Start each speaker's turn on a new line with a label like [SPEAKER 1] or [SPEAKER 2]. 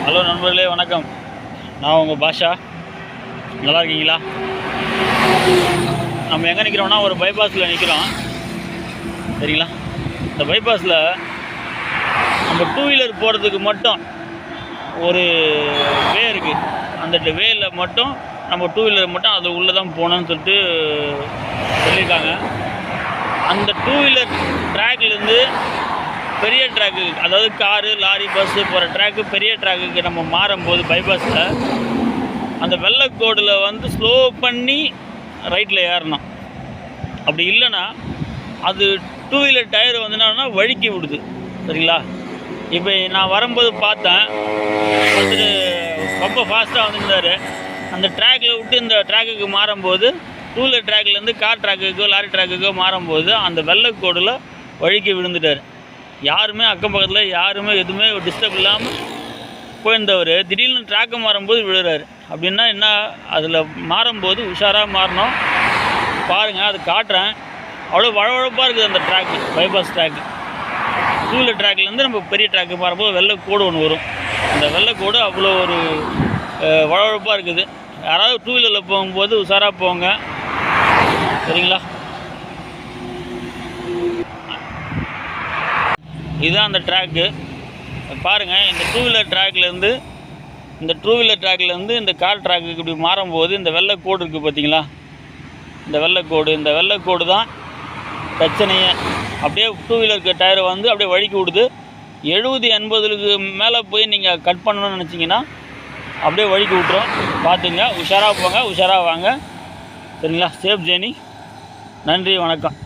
[SPEAKER 1] Hello நண்பர்களே, வணக்கம். நான் உங்கள் பாஷா. நல்லா இருக்கீங்களா? நம்ம எங்கே நிற்கிறோம்னா ஒரு பைபாஸில் நிற்கிறோம். சரிங்களா? இந்த பைபாஸில் நம்ம டூ வீலர் போகிறதுக்கு மட்டும் ஒரு வே இருக்குது. அந்த வேல மட்டும் நம்ம டூ வீலர் மட்டும் அது உள்ளே தான் போகணுன்னு சொல்லிட்டு சொல்லியிருக்காங்க. அந்த டூ வீலர் ட்ராக்லேருந்து பெரிய ட்ராக்கு, அதாவது காரு, லாரி, பஸ்ஸு போகிற ட்ராக்கு, பெரிய ட்ராக்குக்கு நம்ம மாறும்போது பைபாஸில் அந்த வெள்ளைக்கோடில் வந்து ஸ்லோ பண்ணி ரைட்டில் ஏறணும். அப்படி இல்லைன்னா அது டூ வீலர் டயர் வந்து என்னன்னா வழுக்கி விடுது. சரிங்களா? இப்போ நான் வரும்போது பார்த்தேன், வந்துட்டு ரொம்ப ஃபாஸ்ட்டாக வந்துருந்தார். அந்த ட்ராக்கில் விட்டு இந்த ட்ராக்குக்கு மாறும்போது, டூ வீலர் ட்ராக்லேருந்து கார் ட்ராக்குக்கோ லாரி ட்ராக்குக்கோ மாறும்போது அந்த வெள்ளைக்கோடில் வழுக்கி விழுந்துட்டார். யாருமே அக்கம் பக்கத்தில் யாருமே எதுவுமே டிஸ்டர்ப் இல்லாமல் போயிருந்தவர் திடீர்னு ட்ராக்கை மாறும்போது விழுறாரு. அப்படின்னா என்ன, அதில் மாறும்போது உஷாராக மாறணும். பாருங்கள், அது காட்டுறேன். அவ்வளோ வழவழப்பாக இருக்குது அந்த track, bypass track. Two wheeler ட்ராக்லேருந்து நம்ம பெரிய ட்ராக்கு மாறும்போது வெள்ளைக்கோடு ஒன்று வரும். அந்த வெள்ளைக்கோடு அவ்வளோ ஒரு வழவழப்பாக இருக்குது. யாராவது டூ வீலரில் போகும்போது உஷாராக போங்க. சரிங்களா? இதுதான் அந்த ட்ராக்கு. பாருங்கள், இந்த டூ வீலர் ட்ராக்லேருந்து இந்த கார் ட்ராக்குக்கு இப்படி மாறும்போது இந்த வெள்ளைக்கோடு இருக்குது பார்த்தீங்களா? இந்த வெள்ளைக்கோடு தான் பிரச்சனையே. அப்படியே டூ வீலருக்கு டயரை வந்து அப்படியே வழுக்கி விடுது. 70-80க்கு மேலே போய் நீங்கள் கட் பண்ணணும்னு நினச்சிங்கன்னா அப்படியே வழுக்கி விட்டுரும். பார்த்துங்க, உஷாராக போங்க, உஷாராக வாங்க. சரிங்களா? Safe journey. நன்றி, வணக்கம்.